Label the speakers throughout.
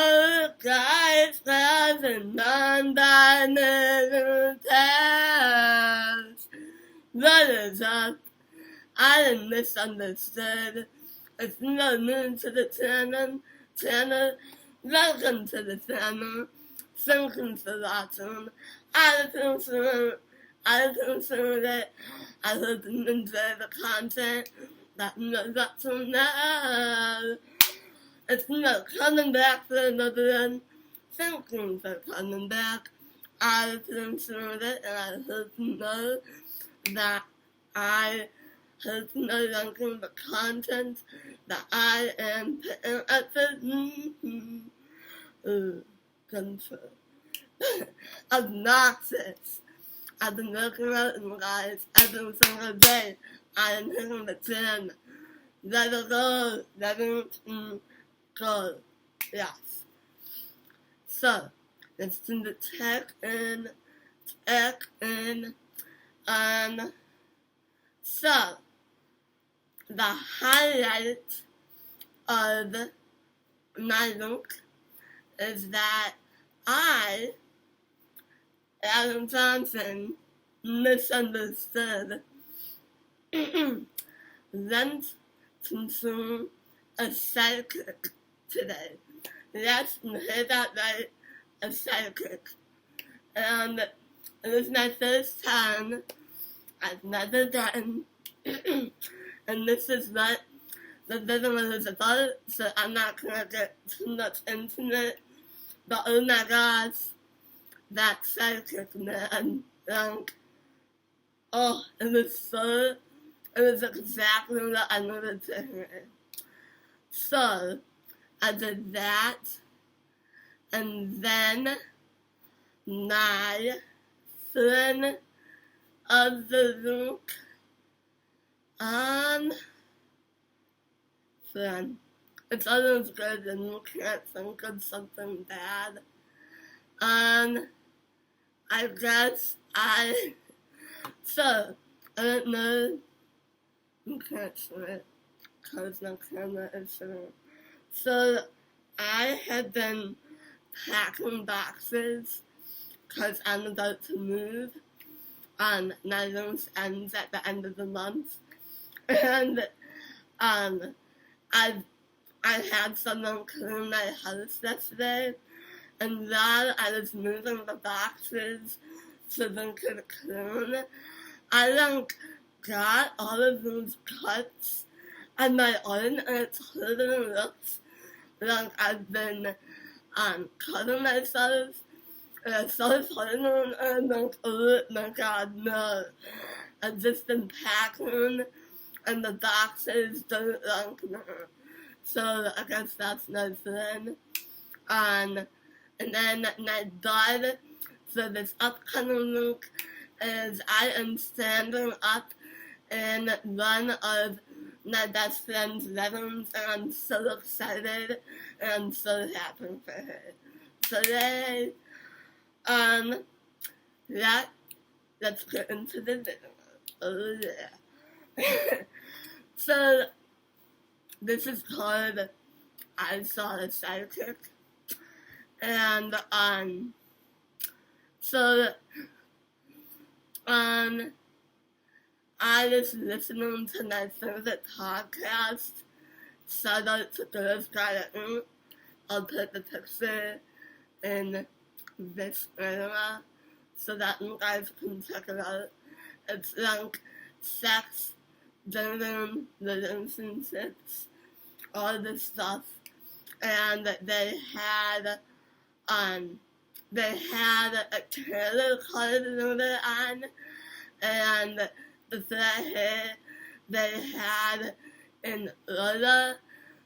Speaker 1: Oh, guys, and none that never tells. Brothers up, I misunderstood. It's no new to the channel. Welcome to the channel. Thanks for watching. I consider that I hope you enjoy the content that you're watching now. It's not coming back for another one. Thank you for coming back. I consider it, and I hope you know that I hope you know liking the content that I am putting up for control. Obnoxious. I've been working out you guys every single day. I am hitting the gym. Let it go. Yes. So, let's do the check in. So, the highlight of my look is that I, Adam Johnson, misunderstood. Went to see a psychic today. Yes, you heard that right, a psychic. And it was my first time. I've never done. And this is what the video is about, so I'm not gonna get too much into it. But oh my gosh, that psychic man, it was exactly what I wanted to hear. So, I did that, and then my friend of the week, friend, it's always good when you can't think of something bad. I guess so, I don't know, you can't see it, because the camera is showing. So, I had been packing boxes, because I'm about to move, my lease ends at the end of the month, and, I had someone clean my house yesterday, and while I was moving the boxes so they could clean, I got all of these cuts on my arm, and it totally looks like I've been cutting myself. And I started cutting them, and I'm like, oh my god, no. I've just been packing, and the boxes don't like me. So I guess that's no fun. And then my dad for this upcoming week is I am standing up in one of my best friend's weddings, and I'm so excited and I'm so happy for her. So yay! Let's get into the video. Oh yeah. So this is called I Saw a Psychic, and so I was listening to my favorite podcast. Shout out to Girls Gotta Eat. I'll put the picture in this area so that you guys can check it out. It's like sex, dating, relationships, all this stuff. And they had a trailer called Lunar on, and before they had an aura.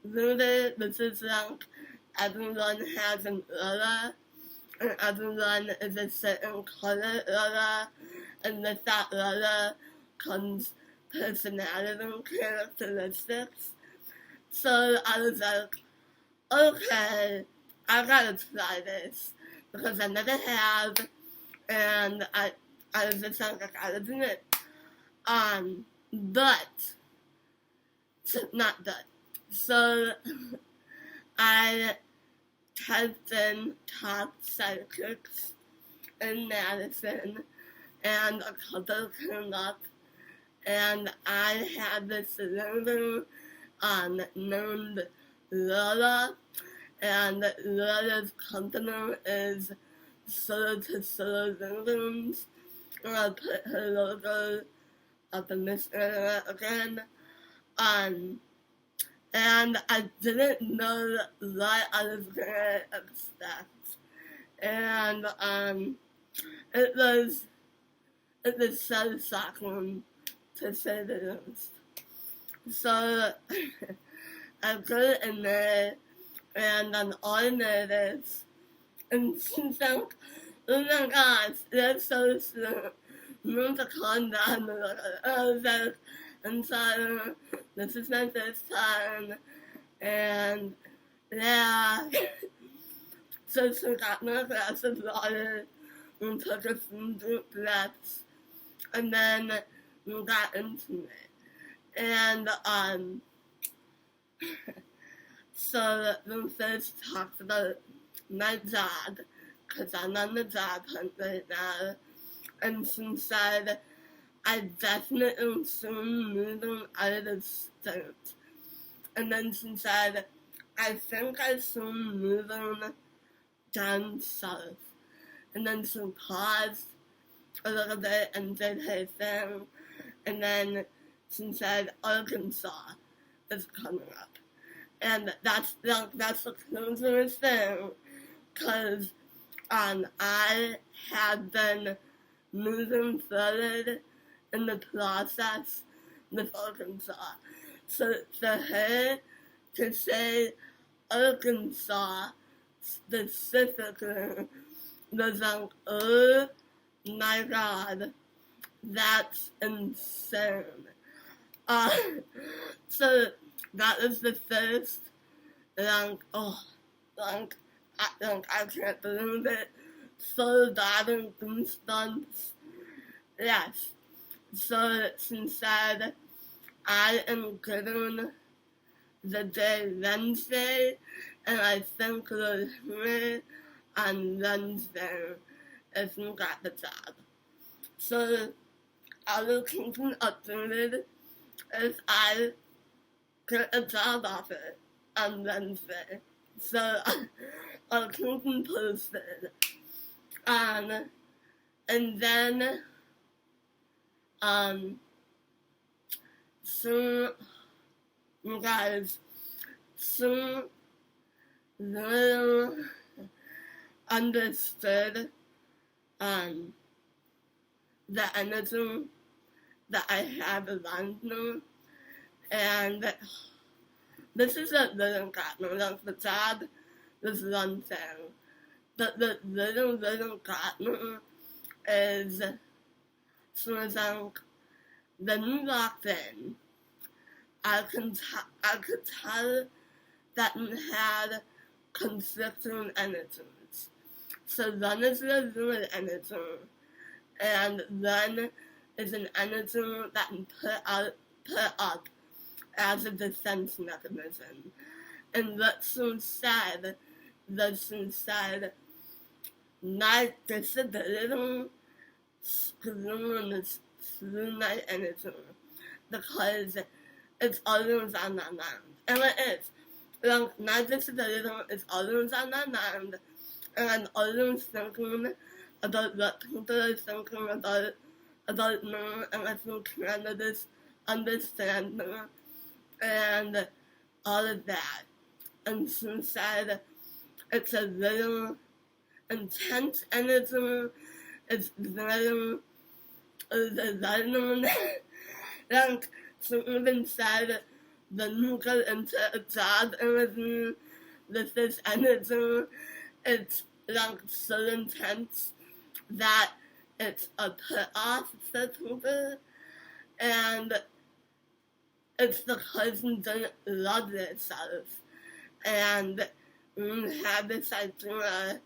Speaker 1: Lunar, which is like everyone has an aura, and everyone is a certain color aura, and with that aura comes personality and characteristics. So I was like, okay, I gotta try this, because I never have, and I was just like, I gotta do it. So I has been top psychics in Madison, and a couple came up, and I had this lady named Lola, and Lola's company is Solar to Solar Buildings, and I'll put her logo up in this area again. And I didn't know what I was gonna expect, and it was so shocking to say the least. So I go in there, and I'm on notice, and she's like, "Oh my gosh, that's so slow. You need to calm down a little." I was like, "I'm sorry, this is my first time," and yeah. So she got me a glass of water and took a few deep breaths, and then we got into it. And so we first talked about my job, because I'm on the job hunt right now, and she said I definitely soon moving out of the state. And then she said, I think I soon moving down south. And then she paused a little bit and did her thing, and then she said Arkansas is coming up. And that's the closest thing, because I had been moving forward in the process with Arkansas. So for her to say Arkansas specifically was like, oh my God, that's insane. So that was the first, I can't believe it. So bad in goosebumps. Yes. So she said, I am given the day Wednesday, and I think we'll hear on Wednesday if we got the job. So I will keep you updated if I get a job offer on Wednesday. So I'll keep you posted. And then soon, you guys, soon they understood the energy that I have around me, and this is a little got me, like the job was one thing, but the little got me is, she was like, when you walked in, I could tell that you had conflicting energies. So one is your good energy, and one is an energy that you put up as a defense mechanism. And what she said was, she said, my disability screwing through my energy, because it's always on my mind. And it is. Like, my disability is always on my mind, and I'm always thinking about what people are thinking about me, and I think candidates understand me, and all of that. And she said, it's a very intense energy, it's very overwhelming. Like, she even said, when you go into a job interview with this energy, it's like so intense that it's a put off for people, and it's because you don't love yourself, and you have this idea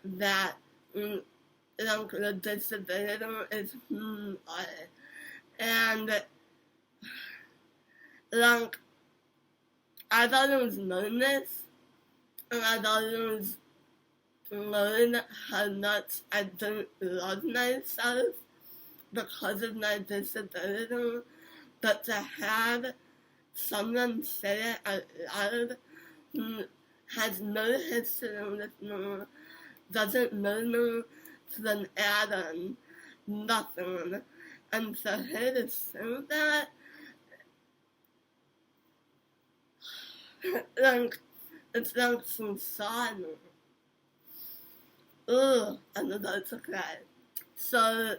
Speaker 1: that like the disability is who you are, and like I thought it was known this, and I'd always learn how much I didn't love myself because of my disability, but to have someone say it out loud who has no history with me, doesn't know me from Adam, nothing, and for her to say that, like, it's like she saw me. Ugh, I'm about to cry. So,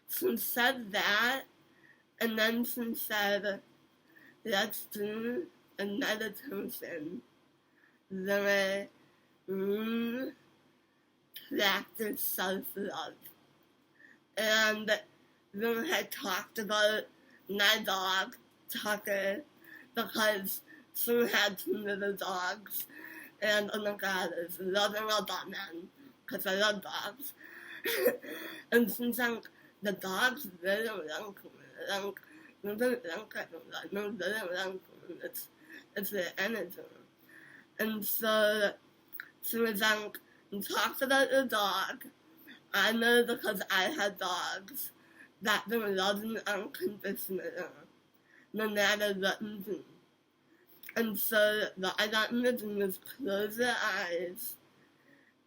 Speaker 1: she said that, and then she said, let's do a meditation where we practice self-love. And then I talked about my dog, Tucker, because she had 2 little dogs, and oh my god, it's loving a Batman, because I love dogs. And she's like, the dogs really like me, it's their energy. And so she was like, talks about the dog. I know because I had dogs that they love me unconditionally, no matter what you do. And so what I got you to do is close your eyes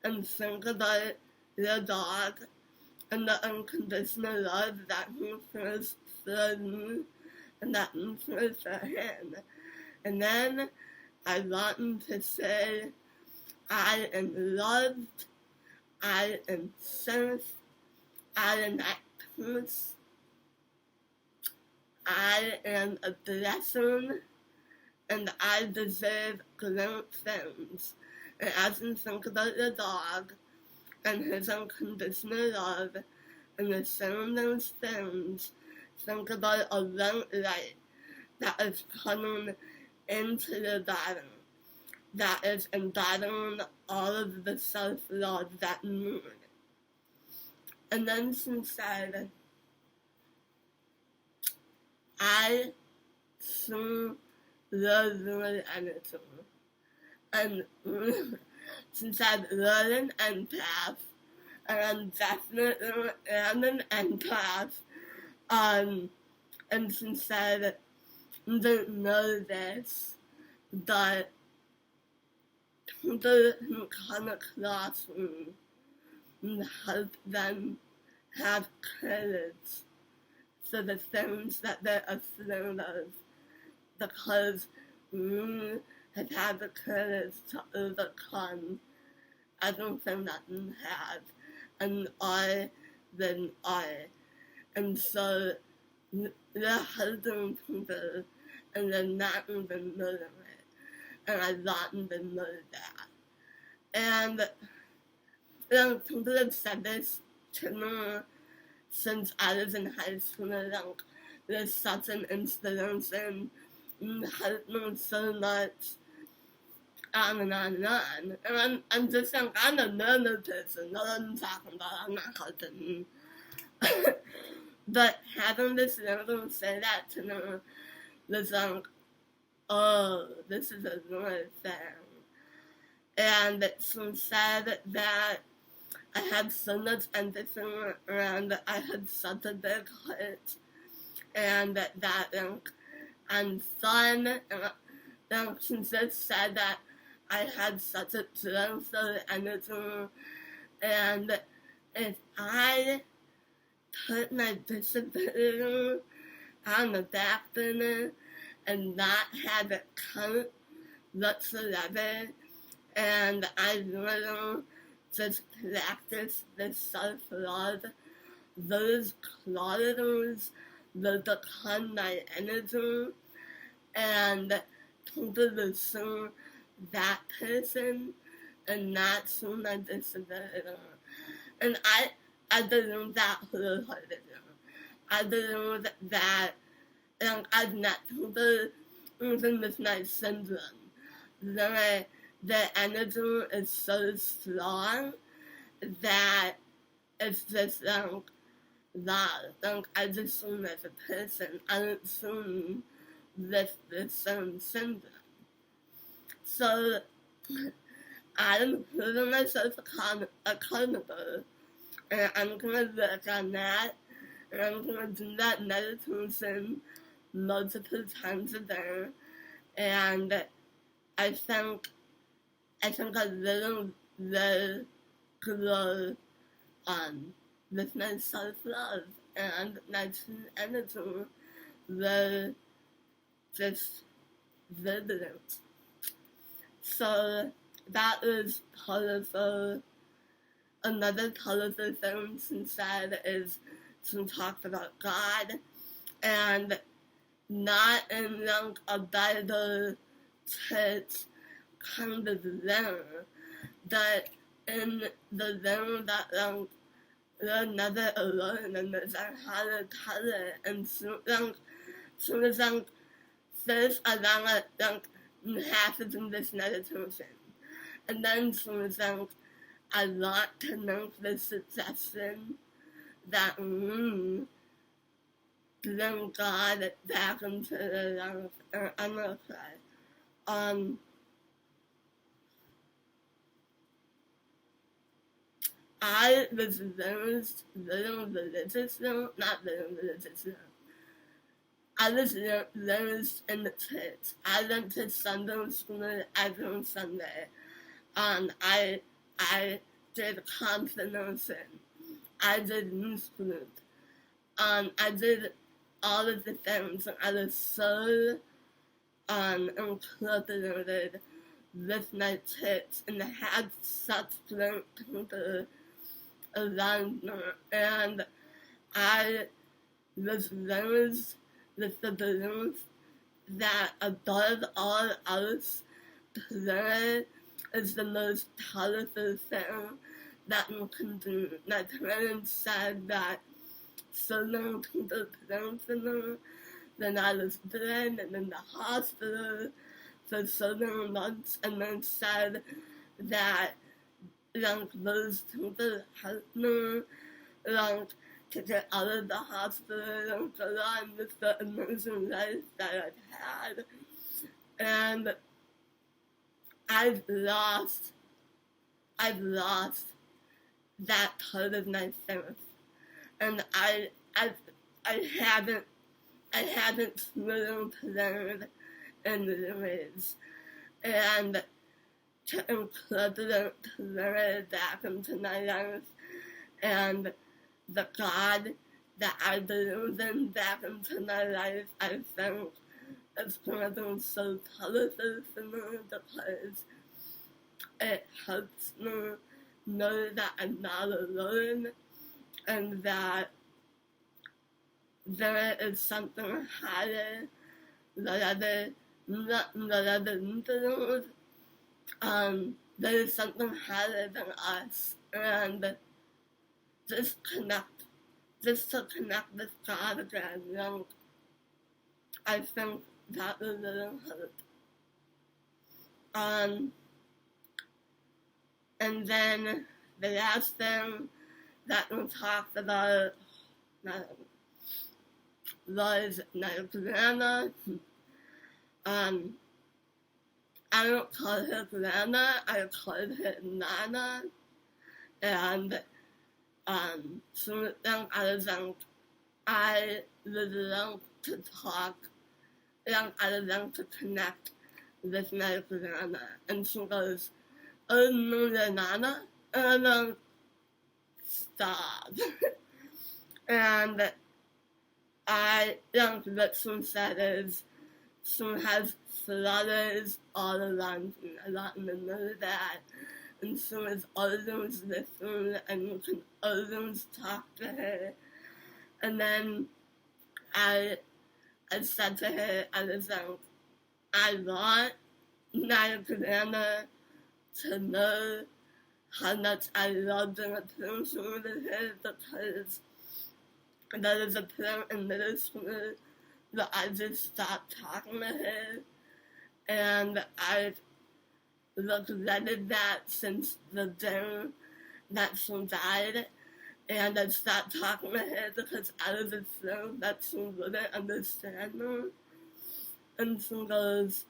Speaker 1: and think about your dog and the unconditional love that he feels for you and that you feel for him. And then I want you to say, I am loved, I am safe, I am at peace, I am a blessing, and I deserve great things. And as you think about the dog and his unconditional love and the same those things, think about a young light that is coming into the body, that is embodying all of the self-love that you need. And then she said, I see the energy. And she said, learn an empath. And I'm definitely an empath. And she said, you don't know this, but people who come across me and help them have courage for the things that they're afraid of, because we have had the courage to overcome everything that we have, and I, then I. And so they're helping people and they're not even knowing it. And I not even know that. And people have said this to me since I was in high school. Like, there's such an inspiration and helped me so much. On. And I'm just like, I'm a normal person. No one's talking about, I'm not helping. But having this young say that to me was like, oh, this is a good thing. And she said that I had so much empathy and I had such a big heart, and that I'm fun, and she just said that I had such a joyful energy, and if I put my disability on the back burner and not have it count whatsoever, and I really just practice this self-love, those qualities will become my energy, and people will see that person and not see my disability. And I believe that wholeheartedly. I believe that, like, I've met people, even with my syndrome, that their energy is so strong that it's just like, wow, like, I just see as a person, I don't see with the same syndrome. So I'm holding myself accountable, and I'm gonna work on that, and I'm gonna do that meditation multiple times a day, and I think I will grow with my self-love, and my true energy will just vibrant. So that is powerful. Another powerful thing she said is she talked about God, and not in like a Bible church kind of realm, but in the realm that we're never alone and there's a higher power, and she was first around half of this meditation. And then she was I want to make the suggestion that bring God back into the life. I'm gonna cry. I was raised religious, not very religious. I was raised in the church. I went to Sunday school every Sunday. I did confirmation. I did youth group. I did all of the things. I was so incorporated with my church, and I had such great people around me. And I was raised with the belief that above all else, prayer is the most powerful thing that you can do. My parents said that so many people prayed for me when I was born and in the hospital for so many months, and then said that those people helped me to get out of the hospital and go on with the amazing life that I've had. And I've lost that part of my faith, and I haven't truly prayed in the ways, and to incorporate prayer back into my life, and the God that I believe in back into my life, I think it's going to be so powerful for me because it helps me know that I'm not alone, and that there is something higher that I didn't believe. There is something higher than us, and just to connect with God again, I think that will really help. And then the last thing that we talked about was my grandma. I don't call her grandma, I call her Nana. And so then I would like to talk, and I would like to connect with my grandma. And she goes, "Oh no, Nana," and I'm stop. And I think what she said is she has flowers all around me. I let me know that. And she was always listening, and you can always talk to her. And then I said to her, I was like, I want my grandma to know how much I love being a person with her, because there was a point in middle school that I just stopped talking to her, and I've regretted that since the day that she died, and I stopped talking to her because I was afraid that she wouldn't understand me. And she goes,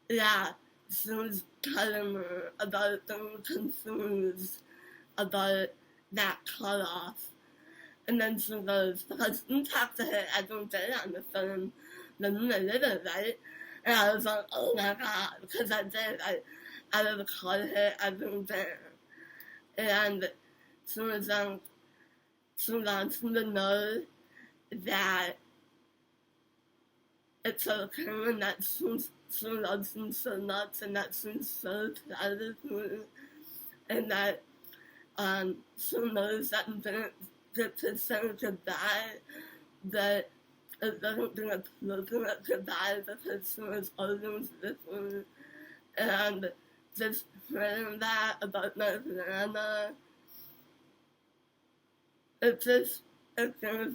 Speaker 1: yeah, she was telling me about them confused about that cutoff. And then she goes, because you talk to her every day on the phone, the minute, right? And I was like, oh my god, because I did, I would call her every day. And she was she wants me to know that it's okay and that she loves me so much and that she's so proud of me and that she knows that I'm gonna get to say goodbye, that it doesn't bring a pleasant goodbye because she was always with me. And just hearing that about my grandma, it gives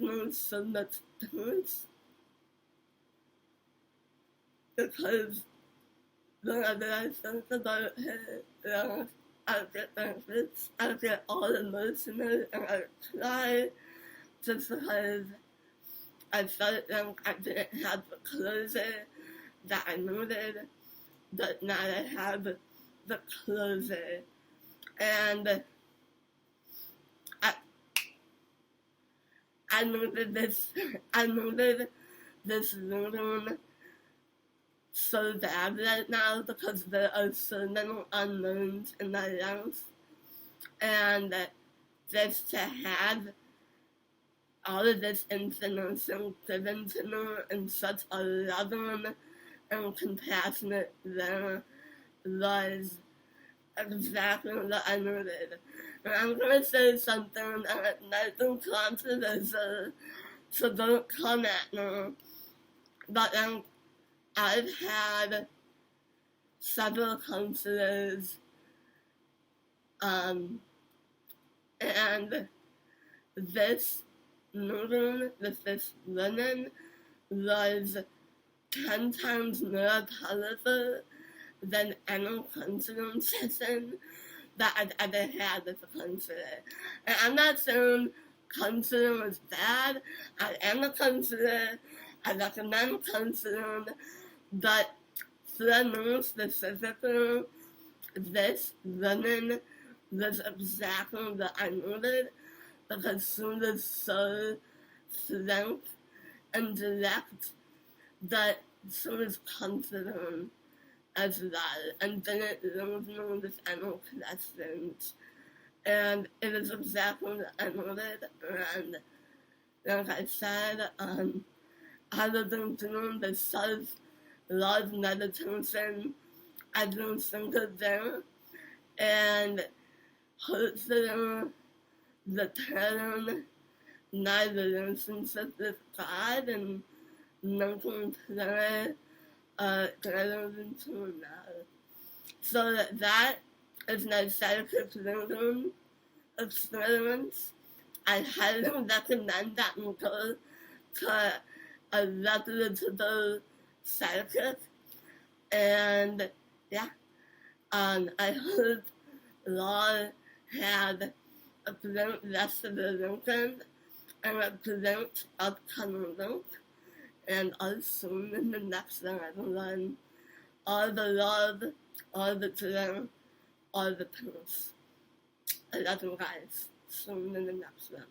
Speaker 1: me so much peace because whenever I think about her, I get nervous, I get all emotional, and I cry just because I felt like I didn't have the closure that I needed, but now I have the closure. And I needed this room so bad right now because there are so many unknowns in my life. And just to have all of this information given to me in such a loving and compassionate way was exactly what I needed. And I'm going to say something that might be controversial, so don't come at me. But I've had several counselors, and this meeting with this woman was 10 times more powerful than any counseling session that I've ever had with a counselor. And I'm not saying counseling is bad. I am a counselor. I recommend counseling. But for me specifically, this woman was exactly what I needed because she was so frank and direct that she was confident as well and didn't leave me with any questions. And it was exactly what I needed. And like I said, I've been doing the self-love meditation every single day. And hopefully return my relationship with God and making prayer greater than to now. So that is my psychic reading experience. I highly recommend that you go to a reputable psychic. And yeah, I hope you all have a great rest of the weekend and a great upcoming week. And I'll see you in the next one, everyone. All the love, all the joy, all the peace. I love you guys. See you in the next one.